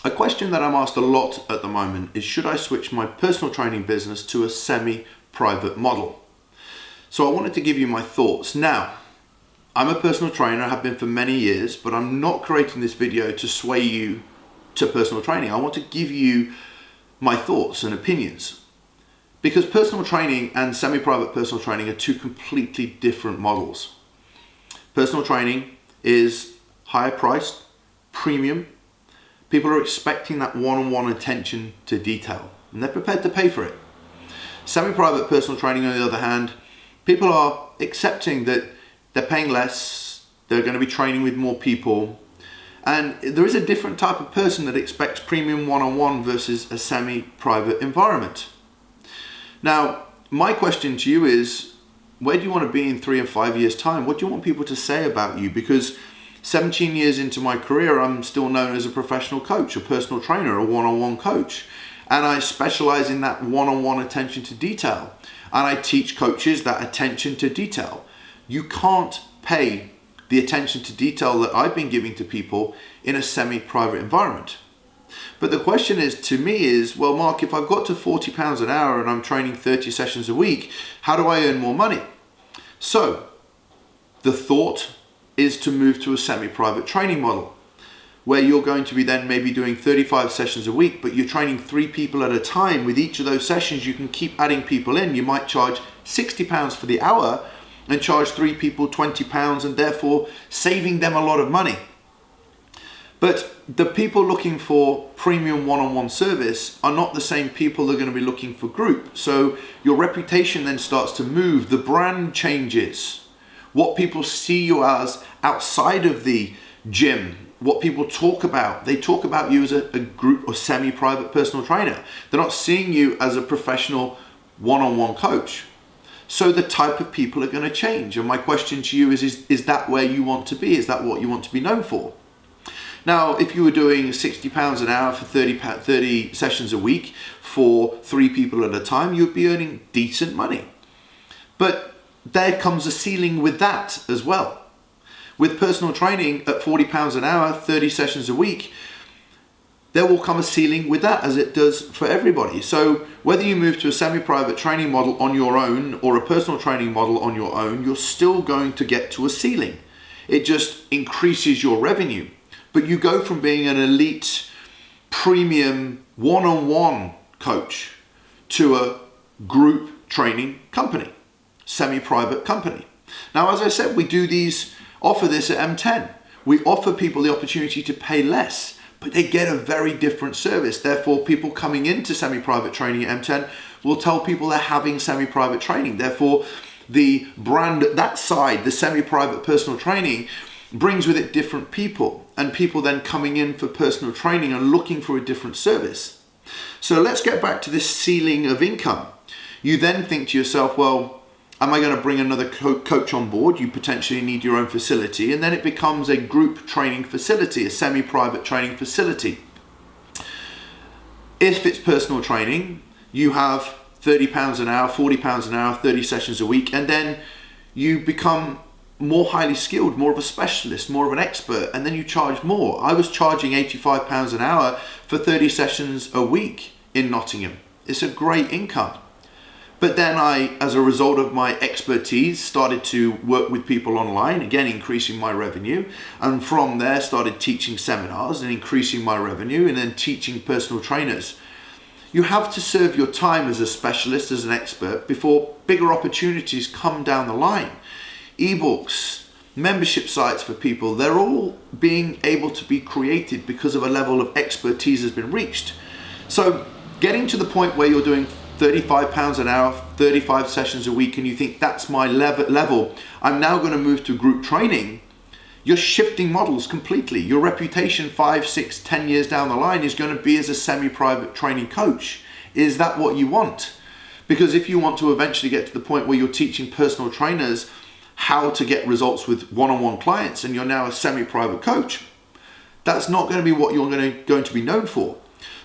A question that I'm asked a lot at the moment is, should I switch my personal training business to a semi-private model? So I wanted to give you my thoughts. Now, I'm a personal trainer, I have been for many years, but I'm not creating this video to sway you to personal training. I want to give you my thoughts and opinions. Because personal training and semi-private personal training are two completely different models. Personal training is higher priced, premium. People are expecting that one-on-one attention to detail, and they're prepared to pay for it. Semi-private personal training, on the other hand, people are accepting that they're paying less, they're going to be training with more people, and there is a different type of person that expects premium one-on-one versus a semi-private environment. Now, my question to you is, where do you want to be in 3 and 5 years' time? What do you want people to say about you? Because 17 years into my career, I'm still known as a professional coach, a personal trainer, a one-on-one coach. And I specialize in that one-on-one attention to detail. And I teach coaches that attention to detail. You can't pay the attention to detail that I've been giving to people in a semi-private environment. But the question is, to me, is, well, Mark, if I've got to £40 an hour and I'm training 30 sessions a week, how do I earn more money? So the thought is to move to a semi-private training model where you're going to be then maybe doing 35 sessions a week, but you're training 3 people at a time. With each of those sessions, you can keep adding people in. You might charge £60 for the hour and charge 3 people £20, and therefore saving them a lot of money. But the people looking for premium one-on-one service are not the same people that are going to be looking for group. So your reputation then starts to move. The brand changes. What people see you as outside of the gym, what people talk about, they talk about you as a group or semi-private personal trainer. They're not seeing you as a professional one-on-one coach. So the type of people are going to change. And my question to you is that where you want to be? Is that what you want to be known for? Now, if you were doing £60 an hour for 30 sessions a week for 3 people at a time, you'd be earning decent money. But there comes a ceiling with that as well. With personal training at £40 an hour, 30 sessions a week, there will come a ceiling with that, as it does for everybody. So whether you move to a semi-private training model on your own or a personal training model on your own, you're still going to get to a ceiling. It just increases your revenue. But you go from being an elite, premium, one-on-one coach to a group training company, semi-private company. Now, as I said, we offer this at M10. We offer people the opportunity to pay less, but they get a very different service. Therefore, people coming into semi-private training at M10 will tell people they're having semi-private training. Therefore, the brand, that side, the semi-private personal training, brings with it different people, and people then coming in for personal training and looking for a different service. So let's get back to this ceiling of income. You then think to yourself, well, am I going to bring another coach on board? You potentially need your own facility, and then it becomes a group training facility, a semi-private training facility. If it's personal training, you have £30 an hour, £40 an hour, 30 sessions a week, and then you become more highly skilled, more of a specialist, more of an expert, and then you charge more. I was charging £85 an hour for 30 sessions a week in Nottingham. It's a great income. But then I, as a result of my expertise, started to work with people online, again increasing my revenue, and from there started teaching seminars and increasing my revenue, and then teaching personal trainers. You have to serve your time as a specialist, as an expert, before bigger opportunities come down the line. Ebooks, membership sites for people, they're all being able to be created because of a level of expertise has been reached. So getting to the point where you're doing £35 an hour, 35 sessions a week, and you think that's my level, I'm now going to move to group training, you're shifting models completely. Your reputation 5, 6, 10 years down the line is going to be as a semi-private training coach. Is that what you want? Because if you want to eventually get to the point where you're teaching personal trainers how to get results with one-on-one clients, and you're now a semi-private coach, that's not going to be what you're going to be known for.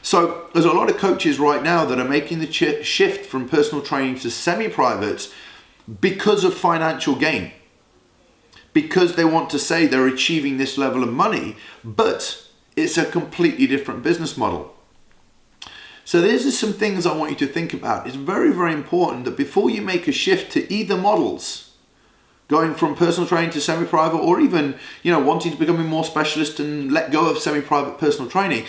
So there's a lot of coaches right now that are making the shift from personal training to semi-private because of financial gain, because they want to say they're achieving this level of money. But It's a completely different business model. So these are some things I want you to think about. It's very, very important that before you make a shift to either models, going from personal training to semi-private, or even, wanting to become a more specialist and let go of semi-private personal training,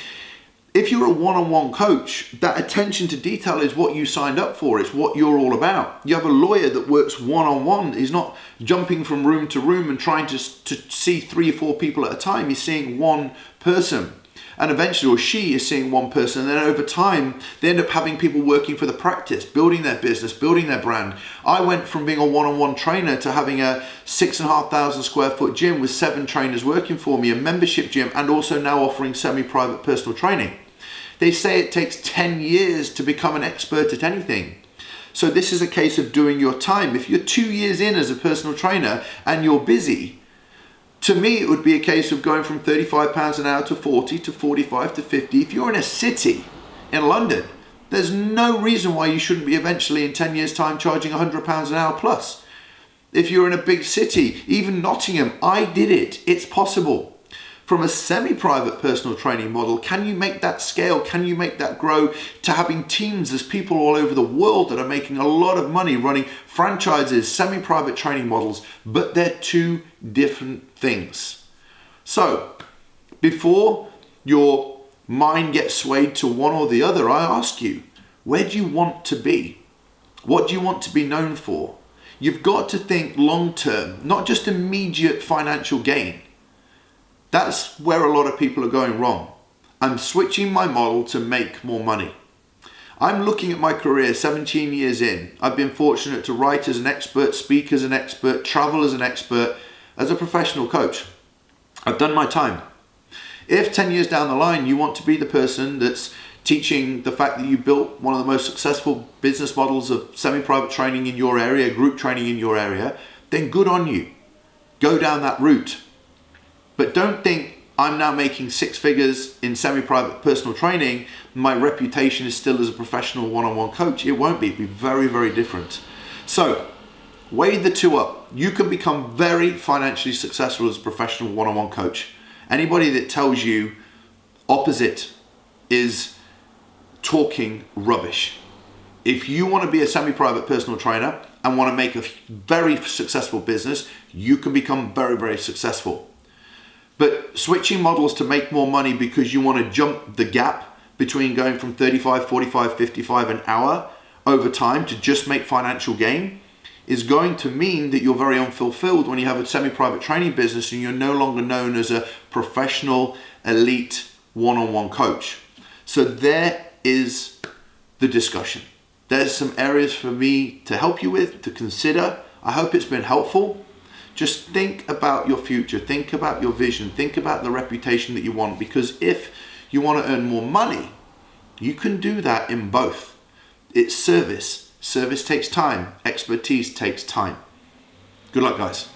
if you're a one-on-one coach, that attention to detail is what you signed up for. It's what you're all about. You have a lawyer that works one-on-one. He's not jumping from room to room and trying to see 3 or 4 people at a time. He's seeing one person. And eventually, or she is seeing one person. And then over time, they end up having people working for the practice, building their business, building their brand. I went from being a one-on-one trainer to having a 6,500 square foot gym with 7 trainers working for me, a membership gym, and also now offering semi-private personal training. They say it takes 10 years to become an expert at anything. So this is a case of doing your time. If you're 2 years in as a personal trainer and you're busy, to me it would be a case of going from £35 an hour to 40 to 45 to 50. If you're in a city in London, there's no reason why you shouldn't be eventually in 10 years time charging £100 an hour plus. If you're in a big city, even Nottingham, I did it. It's possible. From a semi-private personal training model, can you make that scale? Can you make that grow to having teams? There's people all over the world that are making a lot of money running franchises, semi-private training models, but they're 2 different things. So before your mind gets swayed to one or the other, I ask you, where do you want to be? What do you want to be known for? You've got to think long-term, not just immediate financial gain. That's where a lot of people are going wrong. I'm switching my model to make more money. I'm looking at my career 17 years in. I've been fortunate to write as an expert, speak as an expert, travel as an expert, as a professional coach. I've done my time. If 10 years down the line you want to be the person that's teaching the fact that you built one of the most successful business models of semi-private training in your area, group training in your area, then good on you. Go down that route. But don't think I'm now making 6 figures in semi-private personal training. My reputation is still as a professional one-on-one coach. It won't be. It'll be very, very different. So weigh the 2 up. You can become very financially successful as a professional one-on-one coach. Anybody that tells you opposite is talking rubbish. If you want to be a semi-private personal trainer and want to make a very successful business, you can become very, very successful. But switching models to make more money because you want to jump the gap between going from 35, 45, 55 an hour over time to just make financial gain is going to mean that you're very unfulfilled when you have a semi-private training business and you're no longer known as a professional, elite, one-on-one coach. So there is the discussion. There's some areas for me to help you with, to consider. I hope it's been helpful. Just think about your future, think about your vision, think about the reputation that you want, because if you want to earn more money, you can do that in both. It's service. Service takes time. Expertise takes time. Good luck, guys.